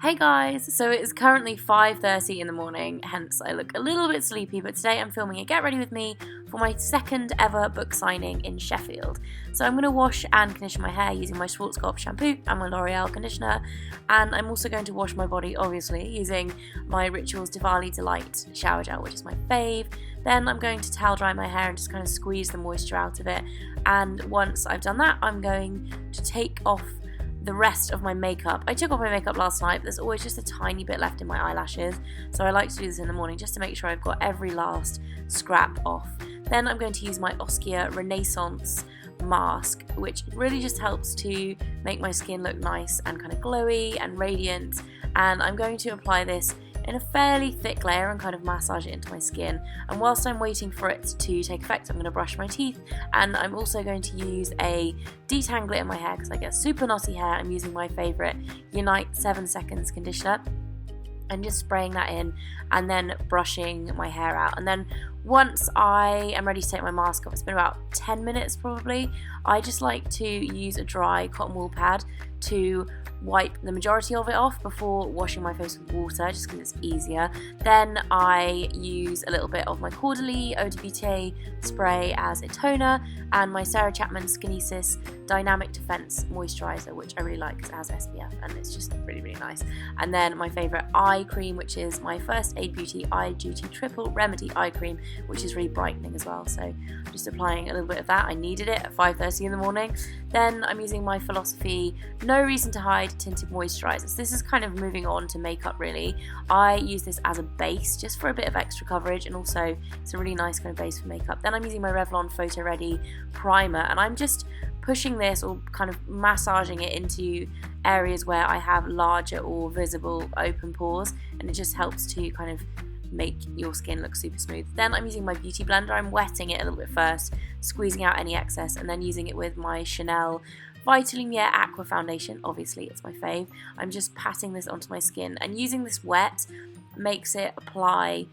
Hey guys, so it is currently 5:30 in the morning, hence I look a little bit sleepy, but today I'm filming a Get Ready With Me for my second ever book signing in Sheffield. So I'm going to wash and condition my hair using my Schwarzkopf shampoo and my L'Oreal conditioner, and I'm also going to wash my body, obviously, using my Rituals Diwali Delight shower gel, which is my fave. Then I'm going to towel dry my hair and just kind of squeeze the moisture out of it, and once I've done that, I'm going to take off the rest of my makeup. I took off my makeup last night, but there's always just a tiny bit left in my eyelashes, so I like to do this in the morning just to make sure I've got every last scrap off. Then I'm going to use my Oskia Renaissance mask, which really just helps to make my skin look nice and kind of glowy and radiant, and I'm going to apply this in a fairly thick layer and kind of massage it into my skin. And whilst I'm waiting for it to take effect, I'm going to brush my teeth, and I'm also going to use a detangler in my hair because I get super knotty hair. I'm using my favourite Unite 7 Seconds conditioner and just spraying that in and then brushing my hair out. And then once I am ready to take my mask off, it's been about 10 minutes probably, I just like to use a dry cotton wool pad to wipe the majority of it off before washing my face with water, just because it's easier. Then I use a little bit of my Caudalie Eau de Beauté spray as a toner and my Sarah Chapman Skinesis Dynamic Defense Moisturiser, which I really like because it has SPF and it's just really, really nice. And then my favourite eye cream, which is my First Aid Beauty Eye Duty Triple Remedy Eye Cream, which is really brightening as well. So I'm just applying a little bit of that. I needed it at 5:30 in the morning. Then I'm using my Philosophy No Reason to Hide tinted moisturiser. So this is kind of moving on to makeup really. I use this as a base just for a bit of extra coverage, and also it's a really nice kind of base for makeup. Then I'm using my Revlon Photo Ready primer, and I'm just pushing this or kind of massaging it into areas where I have larger or visible open pores, and it just helps to kind of make your skin look super smooth. Then I'm using my beauty blender. I'm wetting it a little bit first, squeezing out any excess, and then using it with my Chanel Vitalumiere Aqua Foundation. Obviously it's my fave. I'm just patting this onto my skin, and using this wet makes it apply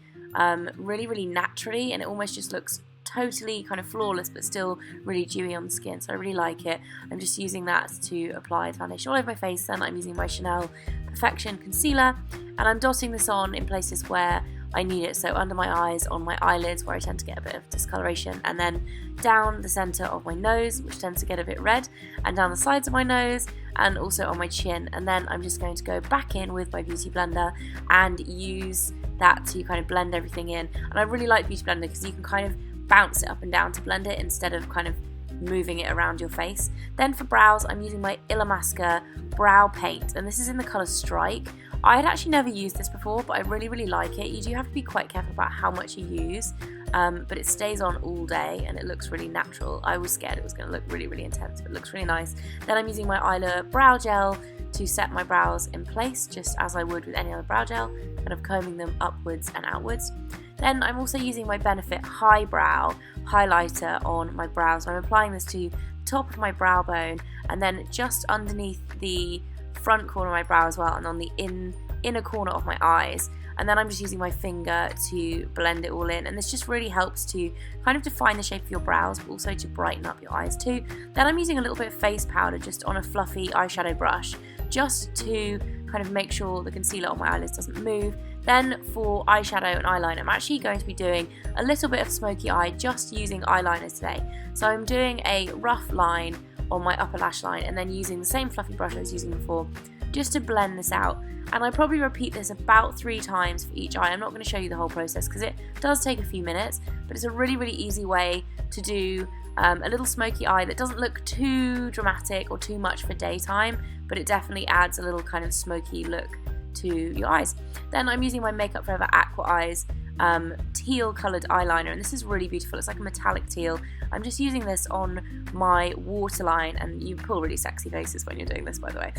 really, really naturally, and it almost just looks totally kind of flawless but still really dewy on the skin, so I really like it. I'm just using that to apply the foundation all over my face. Then I'm using my Chanel Perfection Concealer, and I'm dotting this on in places where I need it, so under my eyes, on my eyelids where I tend to get a bit of discoloration, and then down the centre of my nose, which tends to get a bit red, and down the sides of my nose, and also on my chin. And then I'm just going to go back in with my beauty blender and use that to kind of blend everything in. And I really like beauty blender because you can kind of bounce it up and down to blend it instead of kind of moving it around your face. Then for brows, I'm using my Illamasqua brow paint, and this is in the colour Strike. I had actually never used this before, but I really, really like it. You do have to be quite careful about how much you use, but it stays on all day and it looks really natural. I was scared it was going to look really, really intense, but it looks really nice. Then I'm using my Isla brow gel to set my brows in place, just as I would with any other brow gel, kind of combing them upwards and outwards. Then I'm also using my Benefit Highbrow highlighter on my brows. I'm applying this to the top of my brow bone and then just underneath the front corner of my brow as well, and on the inner corner of my eyes. And then I'm just using my finger to blend it all in, and this just really helps to kind of define the shape of your brows, but also to brighten up your eyes too. Then I'm using a little bit of face powder just on a fluffy eyeshadow brush, just to kind of make sure the concealer on my eyelids doesn't move. Then for eyeshadow and eyeliner, I'm actually going to be doing a little bit of smoky eye, just using eyeliner today. So I'm doing a rough line on my upper lash line, and then using the same fluffy brush I was using before just to blend this out. And I probably repeat this about 3 times for each eye. I'm not going to show you the whole process because it does take a few minutes, but it's a really, really easy way to do a little smoky eye that doesn't look too dramatic or too much for daytime, but it definitely adds a little kind of smoky look to your eyes. Then I'm using my Makeup Forever Aqua Eyes teal coloured eyeliner, and this is really beautiful. It's like a metallic teal. I'm just using this on my waterline, and you pull really sexy faces when you're doing this, by the way.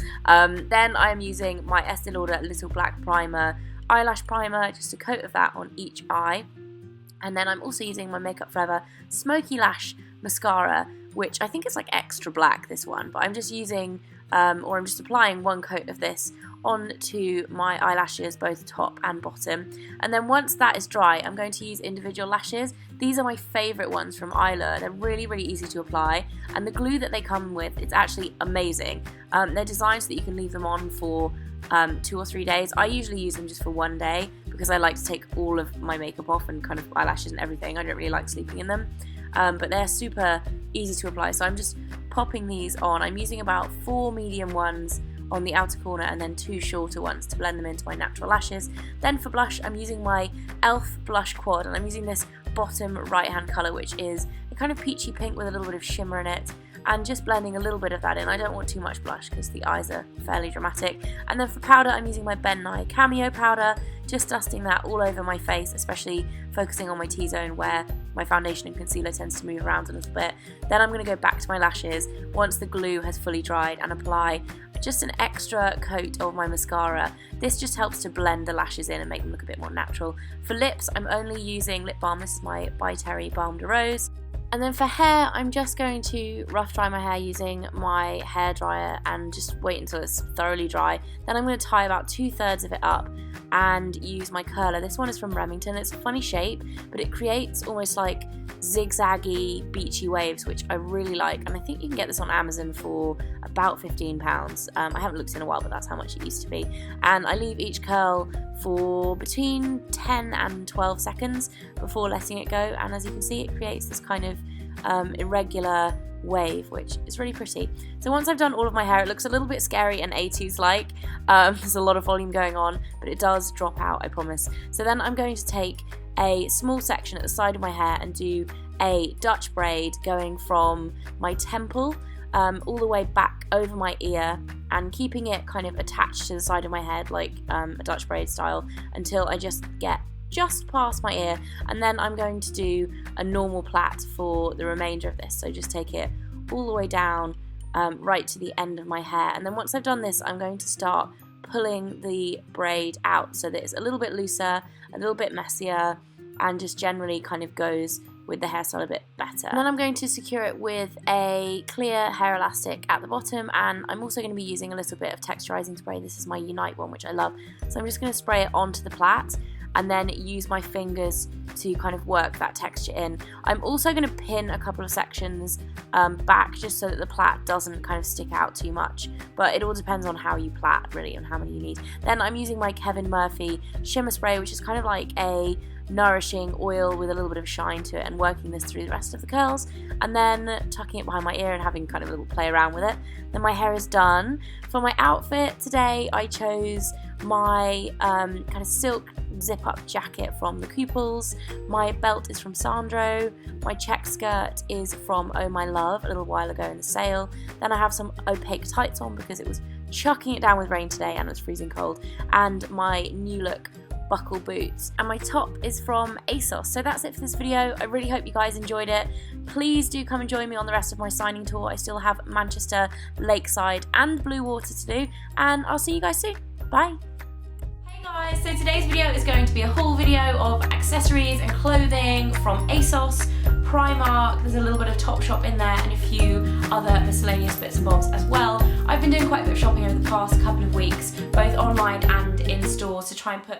Then I'm using my Estee Lauder Little Black Primer eyelash primer, just a coat of that on each eye. And then I'm also using my Makeup Forever Smoky Lash Mascara, which I think is like extra black, this one, but I'm just using, or I'm just applying one coat of this onto my eyelashes, both top and bottom. And then once that is dry, I'm going to use individual lashes. These are my favourite ones from Isla. They're really, really easy to apply, and the glue that they come with, it's actually amazing. They're designed so that you can leave them on for 2 or 3 days. I usually use them just for one day because I like to take all of my makeup off and kind of eyelashes and everything. I don't really like sleeping in them, but they're super easy to apply. So I'm just popping these on. I'm using about 4 medium ones on the outer corner and then 2 shorter ones to blend them into my natural lashes. Then for blush, I'm using my e.l.f. Blush Quad, and I'm using this bottom right hand colour, which is a kind of peachy pink with a little bit of shimmer in it, and just blending a little bit of that in. I don't want too much blush because the eyes are fairly dramatic. And then for powder, I'm using my Ben Nye Cameo powder, just dusting that all over my face, especially focusing on my T-zone where my foundation and concealer tends to move around a little bit. Then I'm going to go back to my lashes once the glue has fully dried and apply just an extra coat of my mascara. This just helps to blend the lashes in and make them look a bit more natural. For lips, I'm only using lip balm. This is my By Terry Balm de Rose. And then for hair, I'm just going to rough dry my hair using my hairdryer and just wait until it's thoroughly dry. Then I'm going to tie about 2/3 of it up and use my curler. This one is from Remington. It's a funny shape, but it creates almost like zigzaggy, beachy waves, which I really like. And I think you can get this on Amazon for about £15. I haven't looked in a while, but that's how much it used to be. And I leave each curl for between 10 and 12 seconds before letting it go. And as you can see, it creates this kind of irregular wave, which is really pretty. So once I've done all of my hair, it looks a little bit scary and 80s like. There's a lot of volume going on, but it does drop out, I promise. So then I'm going to take a small section at the side of my hair and do a Dutch braid going from my temple all the way back over my ear and keeping it kind of attached to the side of my head like a Dutch braid style until I just get just past my ear, and then I'm going to do a normal plait for the remainder of this. So just take it all the way down right to the end of my hair, and then once I've done this, I'm going to start pulling the braid out so that it's a little bit looser, a little bit messier, and just generally kind of goes with the hairstyle a bit better. And then I'm going to secure it with a clear hair elastic at the bottom, and I'm also going to be using a little bit of texturizing spray. This is my Unite one, which I love. So I'm just going to spray it onto the plait and then use my fingers to kind of work that texture in. I'm also going to pin a couple of sections back just so that the plait doesn't kind of stick out too much, but it all depends on how you plait really and how many you need. Then I'm using my Kevin Murphy shimmer spray, which is kind of like a nourishing oil with a little bit of shine to it, and working this through the rest of the curls, and then tucking it behind my ear and having kind of a little play around with it. Then my hair is done. For my outfit today, I chose my kind of silk zip-up jacket from the Kooples. My belt is from Sandro. My check skirt is from Oh My Love a little while ago in the sale. Then I have some opaque tights on because it was chucking it down with rain today and it's freezing cold. And my new look buckle boots, and my top is from ASOS. So that's it for this video. I really hope you guys enjoyed it. Please do come and join me on the rest of my signing tour. I still have Manchester, Lakeside and Blue Water to do, and I'll see you guys soon. Bye. Hey guys, so today's video is going to be a haul video of accessories and clothing from ASOS, Primark, there's a little bit of Topshop in there, and a few other miscellaneous bits and bobs as well. I've been doing quite a bit of shopping over the past couple of weeks, both online and in stores, to try and put